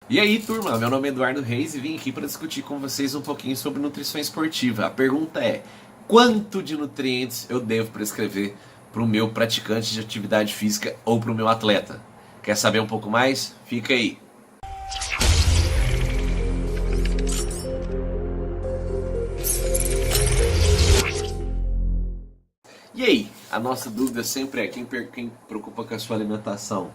E aí, turma, meu nome é Eduardo Reis e vim aqui para discutir com vocês um pouquinho sobre nutrição esportiva. A pergunta é: quanto de nutrientes eu devo prescrever para o meu praticante de atividade física ou para o meu atleta? Quer saber um pouco mais? Fica aí. E aí, a nossa dúvida sempre é: quem preocupa com a sua alimentação?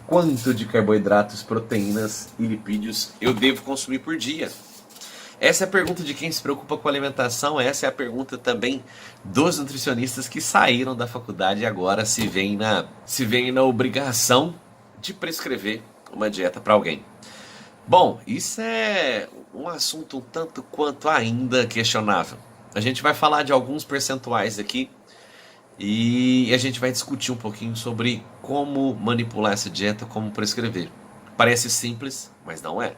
Quanto de carboidratos, proteínas e lipídios eu devo consumir por dia? Essa é a pergunta de quem se preocupa com a alimentação, essa é a pergunta também dos nutricionistas que saíram da faculdade e agora se veem na obrigação de prescrever uma dieta para alguém. Bom, isso é um assunto um tanto quanto ainda questionável. A gente vai falar de alguns percentuais aqui e a gente vai discutir um pouquinho sobre como manipular essa dieta, como prescrever. Parece simples, mas não é.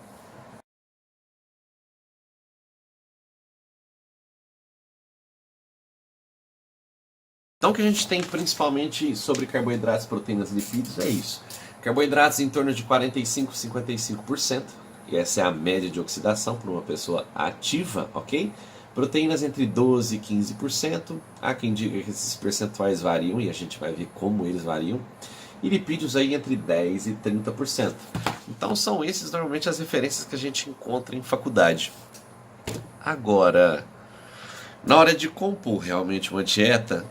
Então o que a gente tem principalmente sobre carboidratos, proteínas e lipídios é isso. Carboidratos em torno de 45 a 55%, e essa é a média de oxidação para uma pessoa ativa, ok? Proteínas entre 12 e 15%, há quem diga que esses percentuais variam e a gente vai ver como eles variam. E lipídios aí entre 10 e 30%. Então são esses normalmente as referências que a gente encontra em faculdade. Agora, na hora de compor realmente uma dieta,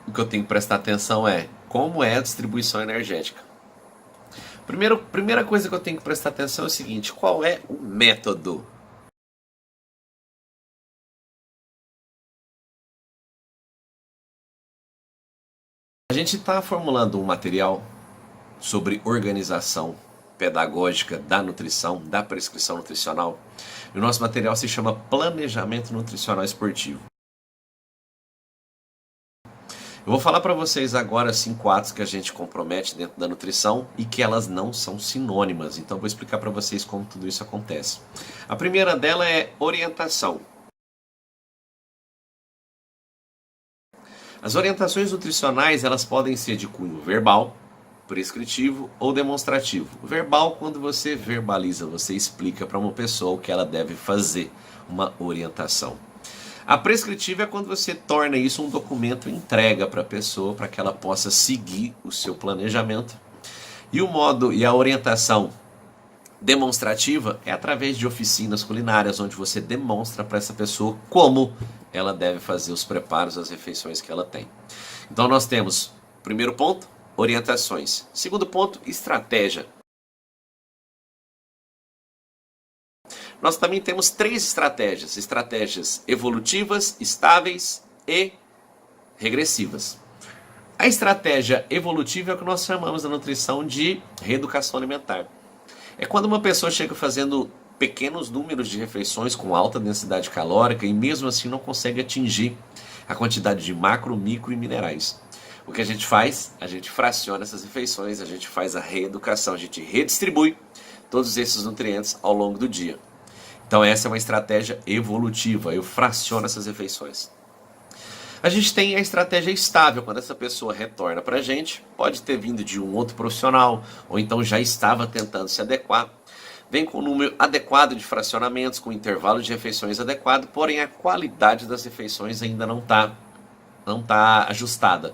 o que eu tenho que prestar atenção é como é a distribuição energética. Primeira coisa que eu tenho que prestar atenção é o seguinte: qual é o método? A gente está formulando um material sobre organização pedagógica da nutrição, da prescrição nutricional. E o nosso material se chama Planejamento Nutricional Esportivo. Eu vou falar para vocês agora 5 atos que a gente compromete dentro da nutrição e que elas não são sinônimas. Então eu vou explicar para vocês como tudo isso acontece. A primeira dela é orientação. As orientações nutricionais elas podem ser de cunho verbal, prescritivo ou demonstrativo. Verbal, quando você verbaliza, você explica para uma pessoa o que ela deve fazer, uma orientação. A prescritiva é quando você torna isso um documento e entrega para a pessoa para que ela possa seguir o seu planejamento. E o modo e a orientação demonstrativa é através de oficinas culinárias, onde você demonstra para essa pessoa como ela deve fazer os preparos, as refeições que ela tem. Então nós temos, primeiro ponto, orientações. Segundo ponto, estratégia. Nós também temos 3 estratégias: estratégias evolutivas, estáveis e regressivas. A estratégia evolutiva é o que nós chamamos na nutrição de reeducação alimentar. É quando uma pessoa chega fazendo pequenos números de refeições com alta densidade calórica e mesmo assim não consegue atingir a quantidade de macro, micro e minerais. O que a gente faz? A gente fraciona essas refeições, a gente faz a reeducação, a gente redistribui todos esses nutrientes ao longo do dia. Então essa é uma estratégia evolutiva, eu fraciono essas refeições. A gente tem a estratégia estável, quando essa pessoa retorna para a gente, pode ter vindo de um outro profissional, ou então já estava tentando se adequar. Vem com um número adequado de fracionamentos, com intervalo de refeições adequado, porém a qualidade das refeições ainda não tá ajustada.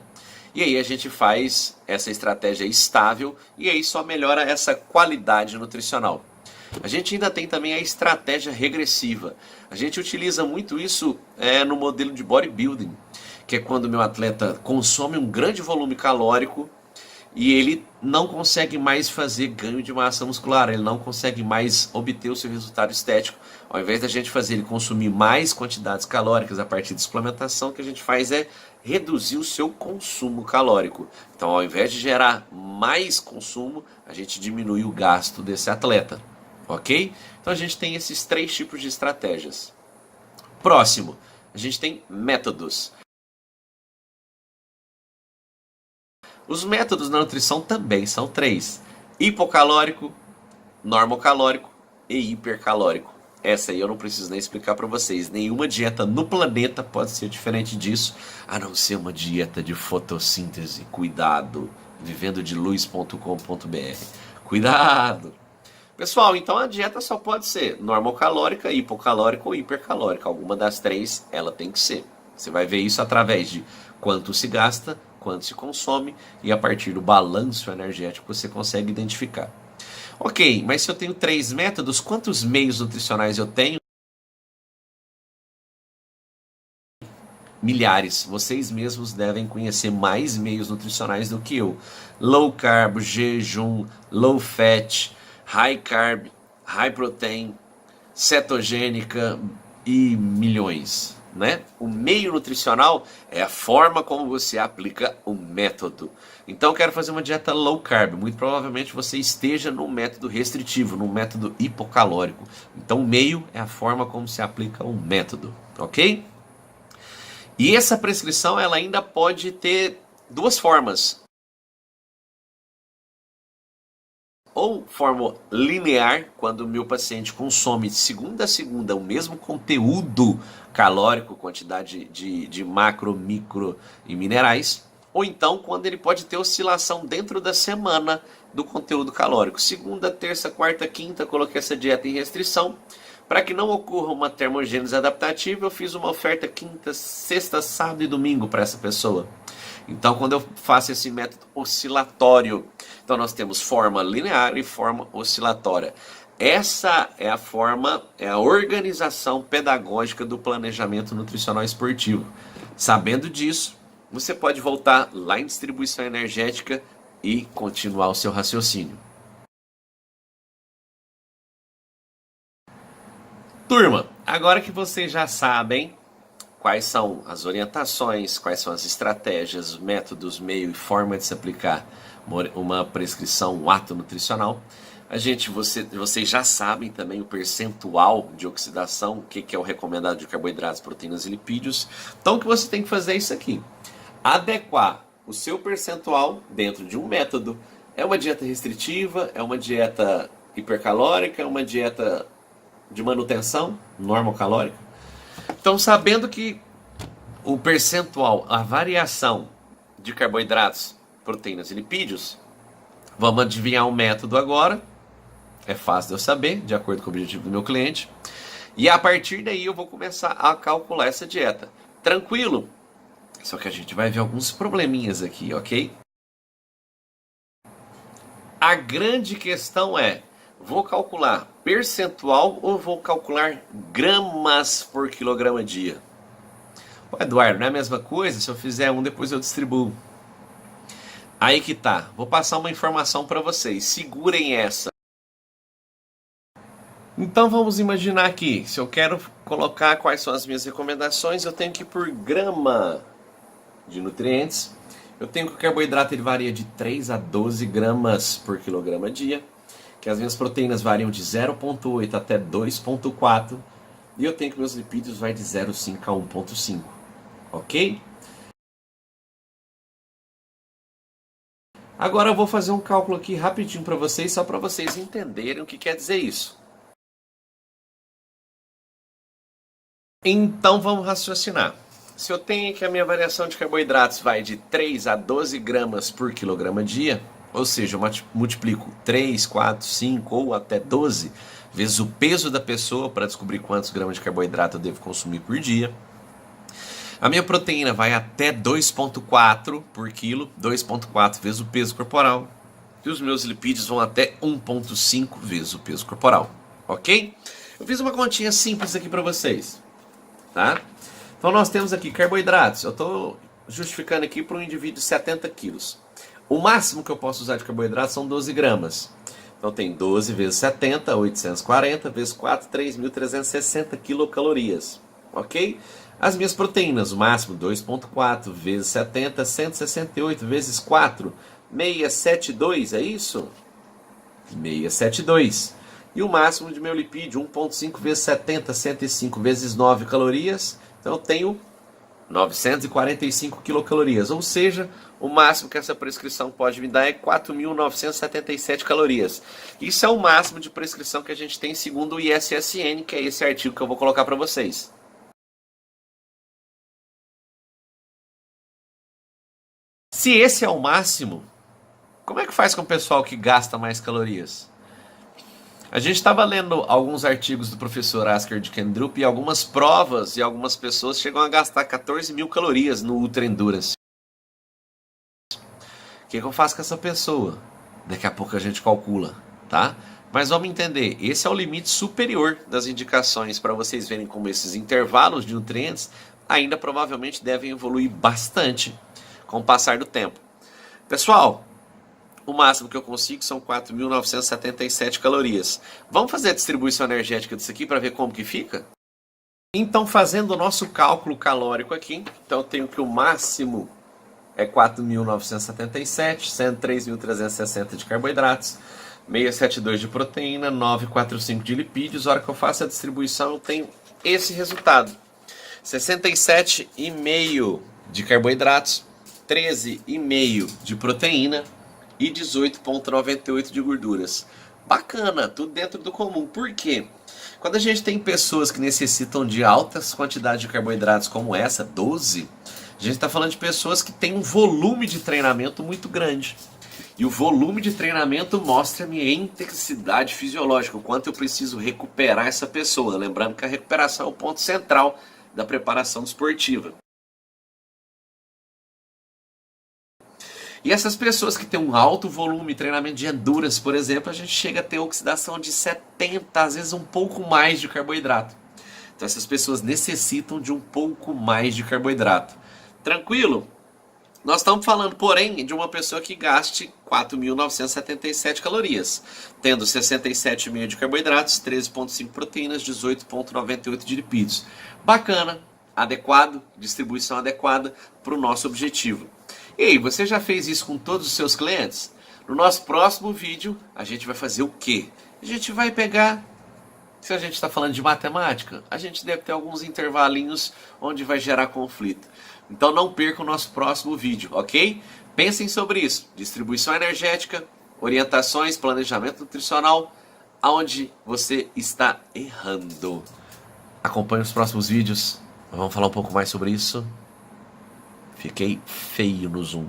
E aí a gente faz essa estratégia estável e aí só melhora essa qualidade nutricional. A gente ainda tem também a estratégia regressiva. A gente utiliza muito isso no modelo de bodybuilding, que é quando o meu atleta consome um grande volume calórico e ele não consegue mais fazer ganho de massa muscular, ele não consegue mais obter o seu resultado estético. Ao invés da gente fazer ele consumir mais quantidades calóricas a partir de suplementação, o que a gente faz é reduzir o seu consumo calórico. Então, ao invés de gerar mais consumo, a gente diminui o gasto desse atleta. Ok? Então a gente tem esses 3 tipos de estratégias. Próximo, a gente tem métodos. Os métodos na nutrição também são 3: hipocalórico, normocalórico e hipercalórico. Essa aí eu não preciso nem explicar para vocês. Nenhuma dieta no planeta pode ser diferente disso, a não ser uma dieta de fotossíntese. Cuidado, vivendodiluz.com.br. Cuidado! Pessoal, então a dieta só pode ser normocalórica, hipocalórica ou hipercalórica. Alguma das três ela tem que ser. Você vai ver isso através de quanto se gasta, quanto se consome e a partir do balanço energético você consegue identificar. Ok, mas se eu tenho três métodos, quantos meios nutricionais eu tenho? Milhares. Vocês mesmos devem conhecer mais meios nutricionais do que eu. Low carb, jejum, low fat, high carb, high protein, cetogênica e milhões, né? O meio nutricional é a forma como você aplica o método. Então eu quero fazer uma dieta low carb. Muito provavelmente você esteja num método restritivo, num método hipocalórico. Então o meio é a forma como se aplica o método, ok? E essa prescrição ela ainda pode ter duas formas. Ou forma linear, quando o meu paciente consome de segunda a segunda o mesmo conteúdo calórico, quantidade de macro, micro e minerais. Ou então quando ele pode ter oscilação dentro da semana do conteúdo calórico. Segunda, terça, quarta, quinta, coloquei essa dieta em restrição. Para que não ocorra uma termogênese adaptativa, eu fiz uma oferta quinta, sexta, sábado e domingo para essa pessoa. Então, quando eu faço esse método oscilatório, então nós temos forma linear e forma oscilatória. Essa é a forma, é a organização pedagógica do planejamento nutricional esportivo. Sabendo disso, você pode voltar lá em distribuição energética e continuar o seu raciocínio. Turma, agora que vocês já sabem quais são as orientações, quais são as estratégias, métodos, meio e forma de se aplicar uma prescrição, um ato nutricional. Vocês já sabem também o percentual de oxidação, o que é o recomendado de carboidratos, proteínas e lipídios. Então o que você tem que fazer é isso aqui: adequar o seu percentual dentro de um método. É uma dieta restritiva, é uma dieta hipercalórica, é uma dieta de manutenção, normocalórica. Então, sabendo que o percentual, a variação de carboidratos, proteínas e lipídios, vamos adivinhar um método agora. É fácil de eu saber, de acordo com o objetivo do meu cliente. E a partir daí eu vou começar a calcular essa dieta. Tranquilo? Só que a gente vai ver alguns probleminhas aqui, ok? A grande questão é: vou calcular percentual ou vou calcular gramas por quilograma dia? Pô, Eduardo, não é a mesma coisa? Se eu fizer um, depois eu distribuo. Aí que tá. Vou passar uma informação para vocês. Segurem essa. Então vamos imaginar aqui. Se eu quero colocar quais são as minhas recomendações, eu tenho que ir por grama de nutrientes. Eu tenho que o carboidrato ele varia de 3 a 12 gramas por quilograma dia. Que as minhas proteínas variam de 0,8 até 2,4. E eu tenho que meus lipídios vai de 0,5 a 1,5. Ok? Agora eu vou fazer um cálculo aqui rapidinho para vocês, só para vocês entenderem o que quer dizer isso. Então vamos raciocinar. Se eu tenho que a minha variação de carboidratos vai de 3 a 12 gramas por quilograma dia, ou seja, eu multiplico 3, 4, 5 ou até 12 vezes o peso da pessoa para descobrir quantos gramas de carboidrato eu devo consumir por dia. A minha proteína vai até 2,4 por quilo, 2,4 vezes o peso corporal. E os meus lipídios vão até 1,5 vezes o peso corporal. Ok? Eu fiz uma continha simples aqui para vocês. Tá? Então nós temos aqui carboidratos. Eu estou justificando aqui para um indivíduo de 70 quilos. O máximo que eu posso usar de carboidrato são 12 gramas. Então tem 12 vezes 70, 840, vezes 4, 3.360 quilocalorias. Ok? As minhas proteínas, o máximo 2,4 vezes 70, 168 vezes 4, 672, é isso? 672. E o máximo de meu lipídio, 1,5 vezes 70, 105 vezes 9 calorias. Então eu tenho 945 quilocalorias. Ou seja, o máximo que essa prescrição pode me dar é 4.977 calorias. Isso é o máximo de prescrição que a gente tem segundo o ISSN, que é esse artigo que eu vou colocar para vocês. Se esse é o máximo, como é que faz com o pessoal que gasta mais calorias? A gente estava lendo alguns artigos do professor Asker de Kendrup e algumas provas e algumas pessoas chegam a gastar 14 mil calorias no Ultra Endurance. O que eu faço com essa pessoa? Daqui a pouco a gente calcula, tá? Mas vamos entender, esse é o limite superior das indicações para vocês verem como esses intervalos de nutrientes ainda provavelmente devem evoluir bastante com o passar do tempo. Pessoal, o máximo que eu consigo são 4.977 calorias. Vamos fazer a distribuição energética disso aqui para ver como que fica? Então, fazendo o nosso cálculo calórico aqui, então eu tenho que o máximo é 4.977, 103.360 de carboidratos, 672 de proteína, 945 de lipídios. A hora que eu faço a distribuição, eu tenho esse resultado: 67,5 de carboidratos, 13,5 de proteína e 18,98 de gorduras. Bacana, tudo dentro do comum. Por quê? Quando a gente tem pessoas que necessitam de altas quantidades de carboidratos como essa, 12, a gente está falando de pessoas que têm um volume de treinamento muito grande. E o volume de treinamento mostra a minha intensidade fisiológica, o quanto eu preciso recuperar essa pessoa. Lembrando que a recuperação é o ponto central da preparação esportiva. E essas pessoas que têm um alto volume, treinamento de endurance, por exemplo, a gente chega a ter oxidação de 70, às vezes um pouco mais de carboidrato. Então essas pessoas necessitam de um pouco mais de carboidrato. Tranquilo? Nós estamos falando, porém, de uma pessoa que gaste 4.977 calorias, tendo 67,5 de carboidratos, 13,5 proteínas, 18,98 de lipídios. Bacana, adequado, distribuição adequada para o nosso objetivo. Ei, você já fez isso com todos os seus clientes? No nosso próximo vídeo, a gente vai fazer o quê? A gente vai pegar... Se a gente está falando de matemática, a gente deve ter alguns intervalinhos onde vai gerar conflito. Então não perca o nosso próximo vídeo, ok? Pensem sobre isso. Distribuição energética, orientações, planejamento nutricional, aonde você está errando. Acompanhe os próximos vídeos. Vamos falar um pouco mais sobre isso. Fiquei feio no Zoom.